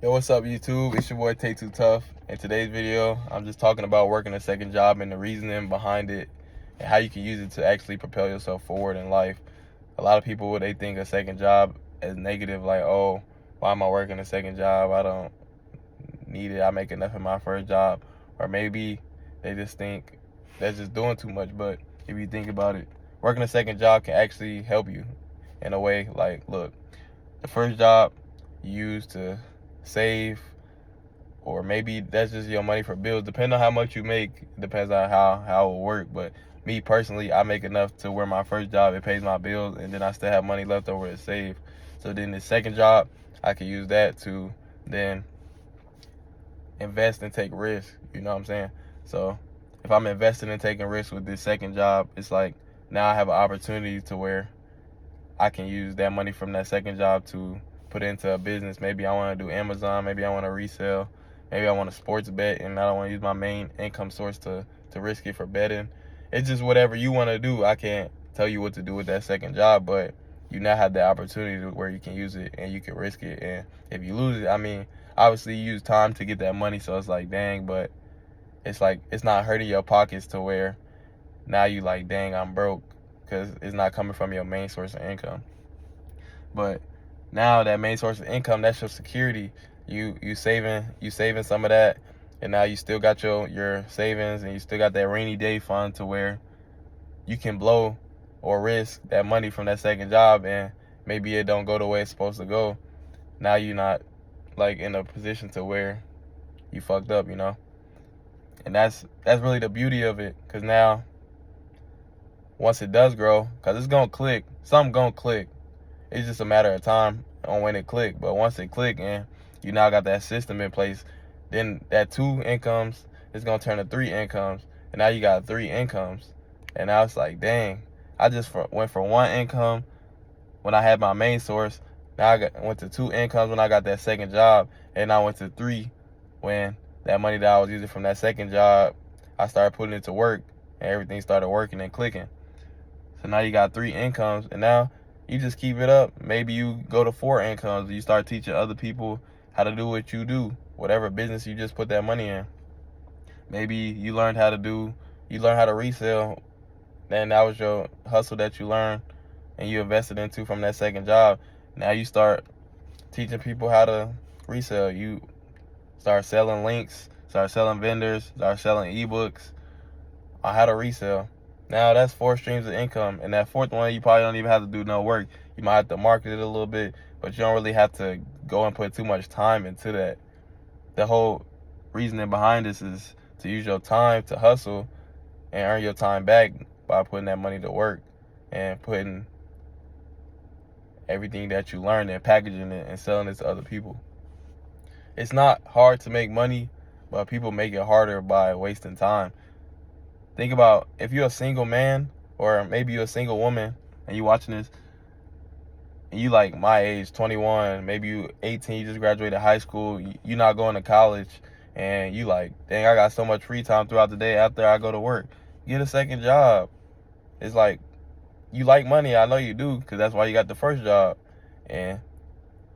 Yo, what's up, YouTube? It's your boy Tay Too Tough. In today's video, I'm just talking about working a second job and the reasoning behind it and how you can use it to actually propel yourself forward in life. A lot of people, they think a second job is negative, like, oh, why am I working a second job? I don't need it. I make enough in my first job. Or maybe they just think that's just doing too much. But if you think about it, working a second job can actually help you in a way. Like, look, the first job you use to save, or maybe that's just your money for bills. Depending on how much you make, depends on how it will work. But me personally, I make enough to where my first job, it pays my bills, and then I still have money left over to save. So then the second job, I can use that to then invest and take risks. You know what I'm saying? So if I'm investing and taking risks with this second job, it's like now I have an opportunity to where I can use that money from that second job to put into a business. Maybe I want to do Amazon. Maybe I want to resell. Maybe I want to sports bet, and I don't want to use my main income source to risk it for betting. It's just whatever you want to do. I can't tell you what to do with that second job, but you now have the opportunity to where you can use it and you can risk it. And if you lose it, I mean, obviously you use time to get that money, so it's like, dang, but it's like it's not hurting your pockets to where now you like, dang, I'm broke, because it's not coming from your main source of income. But now that main source of income, that's your security. You saving some of that, and now you still got your savings, and you still got that rainy day fund to where you can blow or risk that money from that second job, and maybe it don't go the way it's supposed to go. Now you're not like in a position to where you fucked up, you know. And that's really the beauty of it, because now once it does grow, because it's gonna click, something gonna click. It's just a matter of time on when it click. But once it click and you now got that system in place, then that 2 incomes is gonna turn to 3 incomes, and now you got 3 incomes. And now it's like, dang, I just went from 1 income when I had my main source. Now went to 2 incomes when I got that second job, and I went to 3 when that money that I was using from that second job, I started putting it to work, and everything started working and clicking. So now you got 3 incomes, and now you just keep it up. Maybe you go to 4 incomes. You start teaching other people how to do what you do, whatever business you just put that money in. Maybe you learn how to resell, and that was your hustle that you learned and you invested into from that second job. Now you start teaching people how to resell. You start selling links, start selling vendors, start selling ebooks on how to resell. Now that's 4 streams of income, and that 4th one, you probably don't even have to do no work. You might have to market it a little bit, but you don't really have to go and put too much time into that. The whole reasoning behind this is to use your time to hustle and earn your time back by putting that money to work and putting everything that you learned and packaging it and selling it to other people. It's not hard to make money, but people make it harder by wasting time. Think about if you're a single man, or maybe you're a single woman and you watching this, and you like my age, 21, maybe you 18, you just graduated high school, you're not going to college, and you like, dang, I got so much free time throughout the day after I go to work. Get a second job. It's like, you like money, I know you do, because that's why you got the first job. And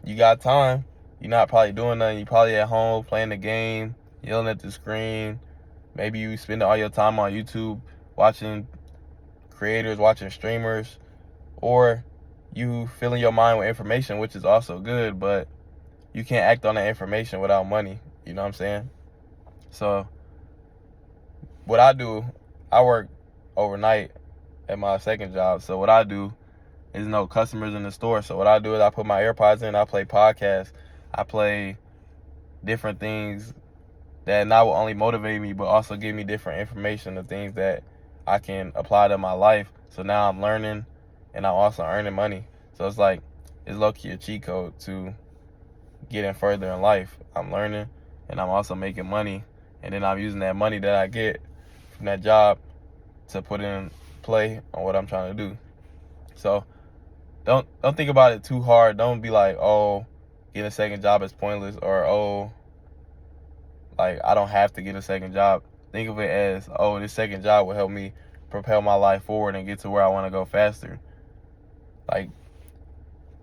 you got time. You're not probably doing nothing. You're probably at home playing the game, yelling at the screen. Maybe you spend all your time on YouTube watching creators, watching streamers, or you filling your mind with information, which is also good, but you can't act on that information without money. You know what I'm saying? So what I do, I work overnight at my second job. So what I do is no customers in the store. So what I do is I put my AirPods in, I play podcasts, I play different things that not will only motivate me, but also give me different information of things that I can apply to my life. So now I'm learning and I'm also earning money. So it's like, it's low-key a cheat code to getting further in life. I'm learning and I'm also making money. And then I'm using that money that I get from that job to put in play on what I'm trying to do. So don't think about it too hard. Don't be like, oh, getting a second job is pointless, or oh, like I don't have to get a second job. Think of it as, oh, this second job will help me propel my life forward and get to where I want to go faster. Like,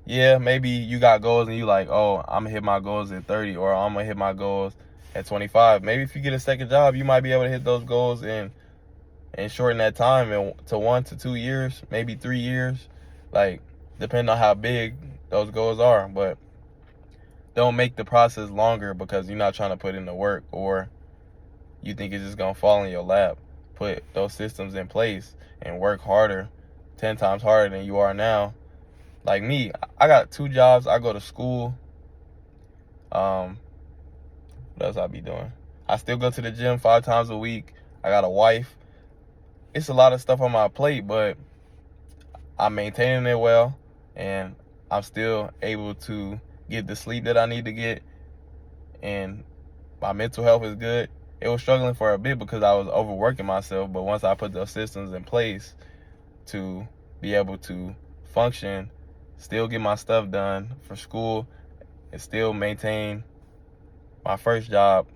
yeah, maybe you got goals and you like, oh, I'm gonna hit my goals at 30, or I'm gonna hit my goals at 25. Maybe if you get a second job, you might be able to hit those goals and shorten that time to 1 to 2 years, maybe 3 years, like depending on how big those goals are. But don't make the process longer because you're not trying to put in the work, or you think it's just gonna fall in your lap. Put those systems in place and work harder, 10 times harder than you are now. Like me, I got 2 jobs. I go to school. What else I be doing? I still go to the gym 5 times a week. I got a wife. It's a lot of stuff on my plate, but I'm maintaining it well, and I'm still able to get the sleep that I need to get, and my mental health is good. It was struggling for a bit because I was overworking myself, but once I put those systems in place to be able to function, still get my stuff done for school, and still maintain my first job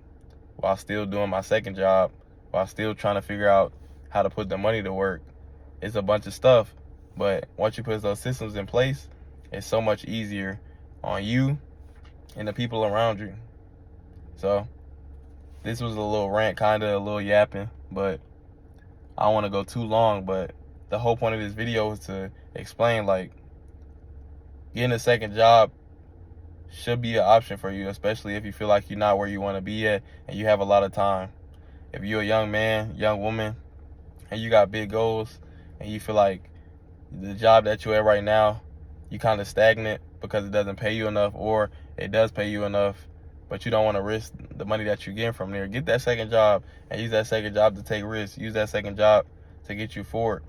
while still doing my second job, while still trying to figure out how to put the money to work. It's a bunch of stuff, but once you put those systems in place, it's so much easier on you and the people around you. So this was a little rant, kind of a little yapping, but I don't want to go too long. But the whole point of this video is to explain, like, getting a second job should be an option for you, especially if you feel like you're not where you want to be at and you have a lot of time. If you're a young man, young woman, and you got big goals, and you feel like the job that you're at right now, you kind of stagnant because it doesn't pay you enough, or it does pay you enough, but you don't want to risk the money that you're getting from there, get that second job and use that second job to take risks. Use that second job to get you forward.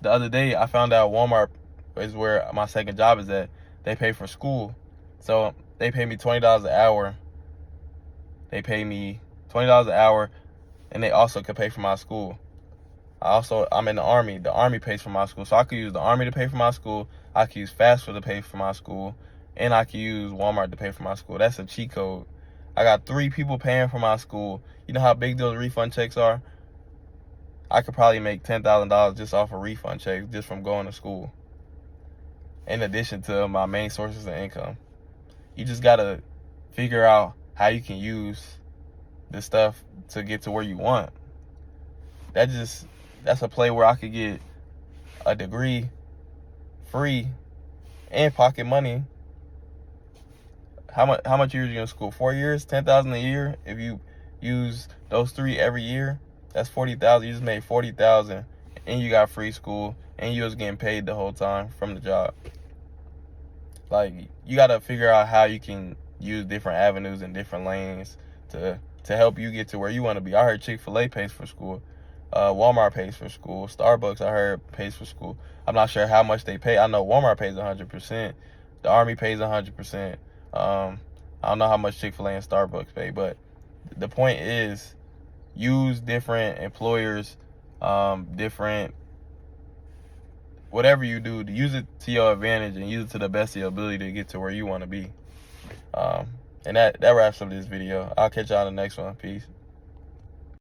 The other day, I found out Walmart is where my second job is at. They pay for school. So they pay me $20 an hour. They pay me $20 an hour, and they also could pay for my school. I'm in the Army. The Army pays for my school. So I could use the Army to pay for my school. I could use FAFSA to pay for my school. And I could use Walmart to pay for my school. That's a cheat code. I got 3 people paying for my school. You know how big those refund checks are? I could probably make $10,000 just off of refund checks just from going to school, in addition to my main sources of income. You just got to figure out how you can use this stuff to get to where you want. That's a play where I could get a degree free and pocket money. How much years are you in school? 4 years, $10,000 a year. If you use those 3 every year, that's $40,000. You just made $40,000, and you got free school, and you was getting paid the whole time from the job. Like, you got to figure out how you can use different avenues and different lanes to help you get to where you want to be. I heard Chick-fil-A pays for school. Walmart pays for school. Starbucks, I heard, pays for school. I'm not sure how much they pay. I know Walmart pays 100%. The Army pays 100%. I don't know how much Chick-fil-A and Starbucks pay, but the point is, use different employers, different, whatever you do, to use it to your advantage and use it to the best of your ability to get to where you want to be. And that wraps up this video. I'll catch y'all in the next one. Peace.